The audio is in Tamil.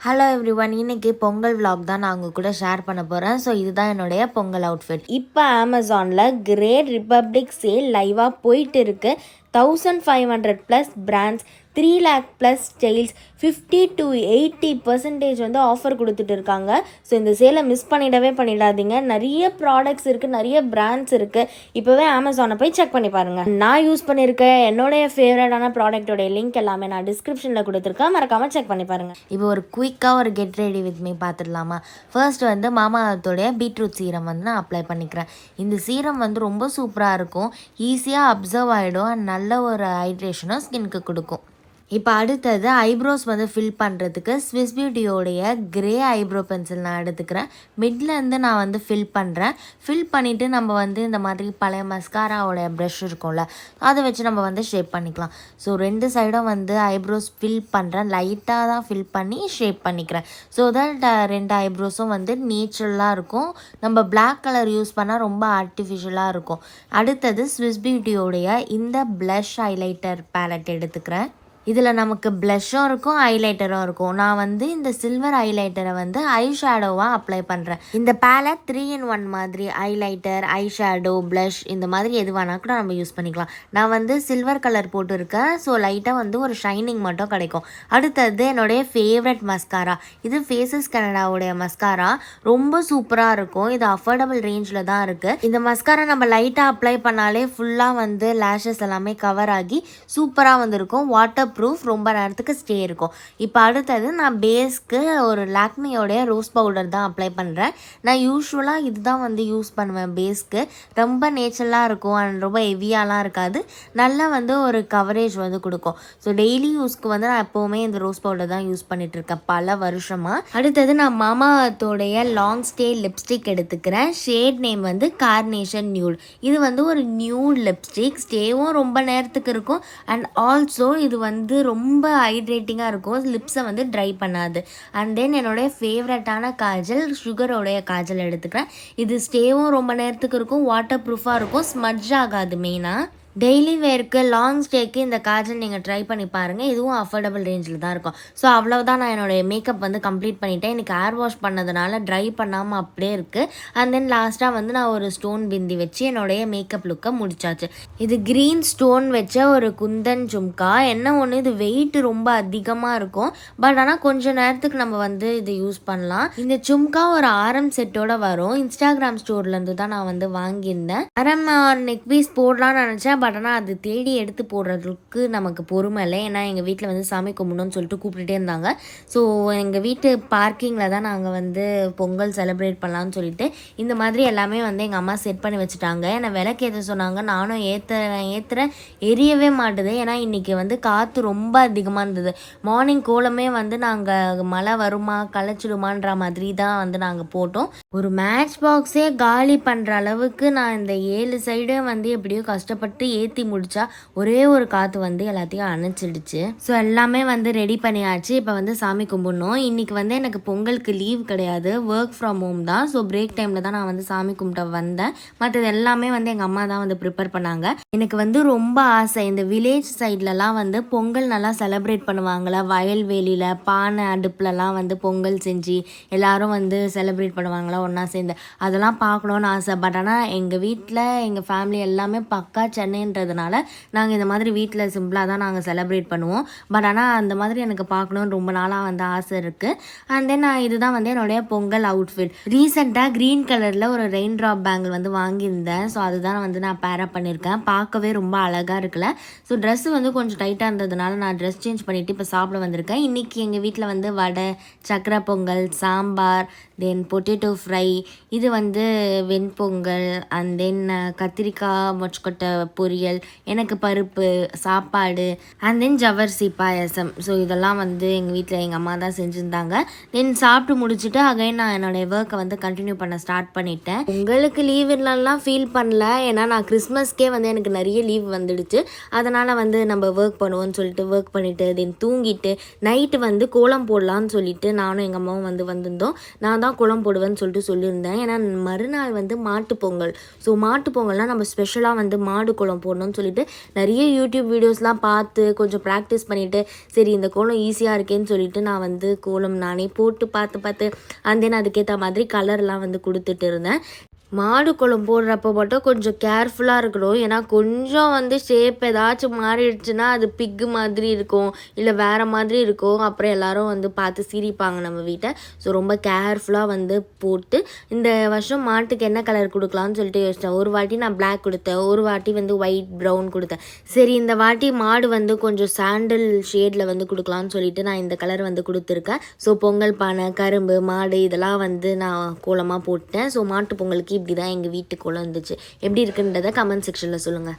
ஹலோ எவ்ரிவன், இன்னைக்கு பொங்கல் vlog தான் நான் உங்க கூட ஷேர் பண்ண போகிறேன். ஸோ இதுதான் என்னுடைய பொங்கல் அவுட்ஃபிட். இப்போ அமேசானில் கிரேட் ரிப்பப்ளிக் சேல் லைவாக போயிட்டு இருக்கு. 1500+ பிராண்ட்ஸ், 3 lakh+ ஸ்டைல்ஸ், 50 to 80% வந்து ஆஃபர் கொடுத்துட்டு இருக்காங்க. ஸோ இந்த சேலை மிஸ் பண்ணிடாதீங்க. நிறைய ப்ராடக்ட்ஸ் இருக்குது, நிறைய பிராண்ட்ஸ் இருக்குது. இப்போவே அமேசானை போய் செக் பண்ணி பாருங்கள். நான் யூஸ் பண்ணியிருக்க என்னுடைய ஃபேவரட்டான ப்ராடக்டோடைய லிங்க் எல்லாமே நான் டிஸ்கிரிப்ஷனில் கொடுத்துருக்கேன், மறக்காமல் செக் பண்ணி பாருங்கள். இப்போ ஒரு குயிக்காக ஒரு கெட் ரெடி வித் மீ பார்த்துடலாமா? ஃபர்ஸ்ட் வந்து மாமாத்தோடைய பீட்ரூட் சீரம் வந்து நான் அப்ளை பண்ணிக்கிறேன். இந்த சீரம் வந்து ரொம்ப சூப்பராக இருக்கும், ஈஸியாக அப்சர்வ் ஆகிடும் அண்ட் நல்ல ஒரு ஹைட்ரேஷனும் ஸ்கின்க்கு கொடுக்கும். இப்போ அடுத்தது ஐப்ரோஸ் வந்து ஃபில் பண்ணுறதுக்கு ஸ்விஸ் பியூட்டியோடைய கிரே ஐப்ரோ பென்சில் நான் எடுத்துக்கிறேன். மிட்லேருந்து நான் வந்து ஃபில் பண்ணுறேன். ஃபில் பண்ணிவிட்டு நம்ம வந்து இந்த மாதிரி பழைய மஸ்காராவோடைய ப்ரஷ் இருக்கும்ல, அதை வச்சு நம்ம வந்து ஷேப் பண்ணிக்கலாம். ஸோ 2 சைடும் வந்து ஐப்ரோஸ் ஃபில் பண்ணுறேன். லைட்டாக தான் ஃபில் பண்ணி ஷேப் பண்ணிக்கிறேன். ஸோ தட் 2 ஐப்ரோஸும் வந்து நேச்சுரலாக இருக்கும். நம்ம பிளாக் கலர் யூஸ் பண்ணால் ரொம்ப ஆர்டிஃபிஷியலாக இருக்கும். அடுத்தது ஸ்விஸ் பியூட்டியோடைய இந்த ப்ளஷ் ஹைலைட்டர் பேலட் எடுத்துக்கிறேன். இதில் நமக்கு ப்ளஷ்ஷும் இருக்கும், ஹைலைட்டரும் இருக்கும். நான் வந்து இந்த சில்வர் ஹைலைட்டரை வந்து ஐ ஷேடோவாக அப்ளை பண்ணுறேன். இந்த பேலட் 3-in-1 மாதிரி, ஹைலைட்டர், ஐ ஷேடோ, ப்ளஷ் இந்த மாதிரி எது வேணா கூட நம்ம யூஸ் பண்ணிக்கலாம். நான் வந்து சில்வர் கலர் போட்டுருக்கேன், ஸோ லைட்டாக வந்து ஒரு ஷைனிங் மட்டும் கிடைக்கும். அடுத்தது என்னுடைய ஃபேவரட் மஸ்காரா. இது ஃபேஸஸ் கனடாவுடைய மஸ்காரா. ரொம்ப சூப்பராக இருக்கும். இது அஃபோர்டபுள் ரேஞ்சில் தான் இருக்குது. இந்த மஸ்காரா நம்ம லைட்டாக அப்ளை பண்ணாலே ஃபுல்லாக வந்து லேஷஸ் எல்லாமே கவர் ஆகி சூப்பராக வந்துருக்கும். வாட்டர் ப்ரூஃப், ரொம்ப நேரத்துக்கு ஸ்டே இருக்கும். இப்போ அடுத்தது நான் பேஸ்க்கு ஒரு லாக்மியோடைய ரோஸ் பவுடர் தான் அப்ளை பண்ணுறேன். நான் யூஸ்வலாக இதுதான் வந்து யூஸ் பண்ணுவேன் பேஸ்க்கு. ரொம்ப நேச்சுரலாக இருக்கும் அண்ட் ரொம்ப ஹெவியாலாம் இருக்காது. நல்லா வந்து ஒரு கவரேஜ் வந்து கொடுக்கும். ஸோ டெய்லி யூஸ்க்கு வந்து நான் எப்போவுமே இந்த ரோஸ் பவுடர் தான் யூஸ் பண்ணிகிட்ருக்கேன் பல வருஷமாக. அடுத்தது நான் மாமாத்தோடைய லாங் ஸ்டே லிப்ஸ்டிக் எடுத்துக்கிறேன். ஷேட் நேம் வந்து கார்னேஷன் நியூட். இது வந்து ஒரு நியூட் லிப்ஸ்டிக். ஸ்டேவும் ரொம்ப நேரத்துக்கு இருக்கும் அண்ட் ஆல்சோ இது வந்து ரொம்ப ஹைட்ரேட்டிங்காக இருக்கும், லிப்ஸை வந்து ட்ரை பண்ணாது. அண்ட் தென் என்னோடய ஃபேவரட்டான காஜல், சுகரோடைய காஜல் எடுத்துக்கிறேன். இது ஸ்டேவும் ரொம்ப நேரத்துக்கு இருக்கும், வாட்டர் ப்ரூஃபாக இருக்கும், ஸ்மட்ஜ் ஆகாது. மெயினாக டெய்லி வேருக்கு, லாங் ஸ்டேக்கு இந்த காஜல் நீங்கள் ட்ரை பண்ணி பாருங்கள். இதுவும் அஃபோர்டபுள் ரேஞ்சில் தான் இருக்கும். ஸோ அவ்வளோதான், நான் என்னுடைய மேக்கப் வந்து கம்ப்ளீட் பண்ணிட்டேன். இன்றைக்கி ஹேர் வாஷ் பண்ணதுனால ட்ரை பண்ணாமல் அப்படியே இருக்குது. அண்ட் தென் லாஸ்ட்டாக வந்து நான் ஒரு ஸ்டோன் பிந்தி வச்சு என்னுடைய மேக்கப் லுக்கை முடிச்சாச்சு. இது க்ரீன் ஸ்டோன் வச்ச ஒரு குந்தன் ஜும்கா. என்ன ஒன்று, இது வெயிட் ரொம்ப அதிகமாக இருக்கும், பட் ஆனால் கொஞ்சம் நேரத்துக்கு நம்ம வந்து இது யூஸ் பண்ணலாம். இந்த ஜும்கா ஒரு ஆரம் செட்டோட வரும். இன்ஸ்டாகிராம் ஸ்டோர்லேருந்து தான் நான் வந்து வாங்கியிருந்தேன். ஆரம் நெக் பீஸ் போடலான்னு நினச்சேன், பட் ஆனால் அது தேடி எடுத்து போடுறதுக்கு நமக்கு பொறுமை இல்லை. ஏன்னா எங்கள் வீட்டில் வந்து சாமி கும்பிடணும்னு சொல்லிட்டு கூப்பிட்டுட்டே இருந்தாங்க. ஸோ எங்கள் வீட்டு பார்க்கிங்கில் தான் நாங்கள் வந்து பொங்கல் செலிப்ரேட் பண்ணலான்னு சொல்லிட்டு இந்த மாதிரி எல்லாமே வந்து எங்கள் அம்மா செட் பண்ணி வச்சுட்டாங்க. என்னை விளக்கு ஏற்ற சொன்னாங்க. நானும் ஏற்றுறேன், எரியவே மாட்டுது. ஏன்னா இன்றைக்கி வந்து காற்று ரொம்ப அதிகமாக இருந்தது. மார்னிங் கோலமே வந்து நாங்கள் மழை வருமா களைச்சிடுமான்ற மாதிரி தான் வந்து நாங்கள் போட்டோம். ஒரு மேட்ச் பாக்ஸே காலி பண்ணுற அளவுக்கு நான் இந்த 7 சைடும் வந்து எப்படியோ கஷ்டப்பட்டு ஏற்றி முடிச்சா ஒரே ஒரு காற்று வந்து எல்லாத்தையும் அணைச்சிடுச்சு. ஸோ எல்லாமே வந்து ரெடி பண்ணியாச்சு. இப்போ வந்து சாமி கும்பிடணும். இன்றைக்கி வந்து எனக்கு பொங்கலுக்கு லீவ் கிடையாது, ஒர்க் ஃப்ரம் ஹோம் தான். ஸோ பிரேக் டைமில் தான் நான் வந்து சாமி கும்பிட்ட வந்தேன். மற்றது எல்லாமே வந்து எங்கள் அம்மா தான் வந்து ப்ரிப்பேர் பண்ணாங்க. எனக்கு வந்து ரொம்ப ஆசை, இந்த வில்லேஜ் சைட்லலாம் வந்து பொங்கல் நல்லா செலிப்ரேட் பண்ணுவாங்களா, வயல்வெளியில் பானை அடுப்புலலாம் வந்து பொங்கல் செஞ்சு எல்லாரும் வந்து செலிப்ரேட் பண்ணுவாங்களா ஒன்றா சேர்ந்து, அதெல்லாம் பார்க்கணுன்னு ஆசை. பட் ஆனால் எங்கள் வீட்டில் எங்கள் ஃபேமிலி எல்லாமே பக்கா சென்னைன்றதுனால நாங்கள் இந்த மாதிரி வீட்டில் சிம்பிளாக தான் நாங்கள் செலிப்ரேட் பண்ணுவோம். பட் ஆனால் அந்த மாதிரி எனக்கு பார்க்கணுன்னு ரொம்ப நாளாக வந்து ஆசை இருக்குது. அண்ட் தென் நான் இதுதான் வந்து என்னுடைய பொங்கல் அவுட்ஃபிட். ரீசெண்டாக க்ரீன் கலரில் ஒரு ரெயின் ட்ராப் பேங்கிள் வந்து வாங்கியிருந்தேன். ஸோ அதுதான் வந்து நான் பேரப் பண்ணியிருக்கேன். பார்க்கவே ரொம்ப அழகாக இருக்குல்ல. ஸோ ட்ரெஸ்ஸு வந்து கொஞ்சம் டைட்டாக இருந்ததுனால நான் ட்ரெஸ் சேஞ்ச் பண்ணிவிட்டு இப்போ சாப்பிட வந்திருக்கேன். இன்றைக்கி எங்கள் வீட்டில் வந்து வடை, சக்கரை பொங்கல், சாம்பார், தென் பொட்டேட்டோ ஃப்ரை, இது வந்து வெண்பொங்கல், அண்ட் தென் கத்திரிக்காய் மொச்சக்கொட்டை பொரியல், எனக்கு பருப்பு சாப்பாடு, அண்ட் தென் ஜவர்சி பாயசம். ஸோ இதெல்லாம் வந்து எங்கள் வீட்டில் எங்கள் அம்மா தான் செஞ்சுருந்தாங்க. தென் சாப்பிட்டு முடிச்சுட்டு அகைன் நான் என்னுடைய ஒர்க்கை வந்து கண்டினியூ பண்ண ஸ்டார்ட் பண்ணிட்டேன். உங்களுக்கு லீவ் இல்லைலாம் ஃபீல் பண்ணல, ஏன்னா நான் கிறிஸ்மஸ்க்கே வந்து எனக்கு நிறைய லீவ் வந்துடுச்சு. அதனால் வந்து நம்ம ஒர்க் பண்ணுவோன்னு சொல்லிட்டு ஒர்க் பண்ணிவிட்டு தென் தூங்கிட்டு நைட்டு வந்து கோலம் போடலான்னு சொல்லிட்டு நானும் எங்கள் அம்மாவும் வந்து வந்திருந்தோம். நான் தான் கோலம் போடுவேன்னு சொல்லிட்டு சொல்லியிருந்தேன். ஏன்னா மறுநாள் வந்து மாட்டுப்பொங்கல். ஸோ மாட்டுப்பொங்கல்னால் நம்ம ஸ்பெஷலாக வந்து மாடு குழம்பு கோலம் போடணும்னு சொல்லிட்டு நிறைய யூடியூப் வீடியோஸ்லாம் பார்த்து கொஞ்சம் ப்ராக்டிஸ் பண்ணிவிட்டு சரி இந்த கோலம் ஈஸியாக இருக்கேன்னு சொல்லிட்டு நான் வந்து கோலம் நானே போட்டு பார்த்து அண்ட் தென் அதுக்கேற்ற மாதிரி கலர்லாம் வந்து கொடுத்துட்டு இருந்தேன். மாடு கோலம் போடுறப்போ மட்டும் கொஞ்சம் கேர்ஃபுல்லாக இருக்கணும். ஏன்னா கொஞ்சம் வந்து ஷேப் ஏதாச்சும் மாறிடுச்சுன்னா அது பிக்கு மாதிரி இருக்கும், இல்லை வேறு மாதிரி இருக்கும். அப்புறம் எல்லோரும் வந்து பார்த்து சிரிப்பாங்க நம்ம வீட்டை. ஸோ ரொம்ப கேர்ஃபுல்லாக வந்து போட்டு இந்த வருஷம் மாட்டுக்கு என்ன கலர் கொடுக்கலான்னு சொல்லிட்டு யோசித்தேன். ஒரு வாட்டி நான் பிளாக் கொடுத்தேன், ஒரு வாட்டி வந்து ஒயிட் ப்ரௌன் கொடுத்தேன். சரி இந்த வாட்டி மாடு வந்து கொஞ்சம் சாண்டல் ஷேடில் வந்து கொடுக்கலான்னு சொல்லிட்டு நான் இந்த கலர் வந்து கொடுத்துருக்கேன். ஸோ பொங்கல் பானை, கரும்பு, மாடு இதெல்லாம் வந்து நான் கோலமாக போட்டேன். ஸோ மாட்டு பொங்கலுக்கு இப்படி தான் எங்கள் வீட்டு கோலம் இருந்துச்சு. எப்படி இருக்குன்றதை கமெண்ட் செக்ஷனில் சொல்லுங்கள்.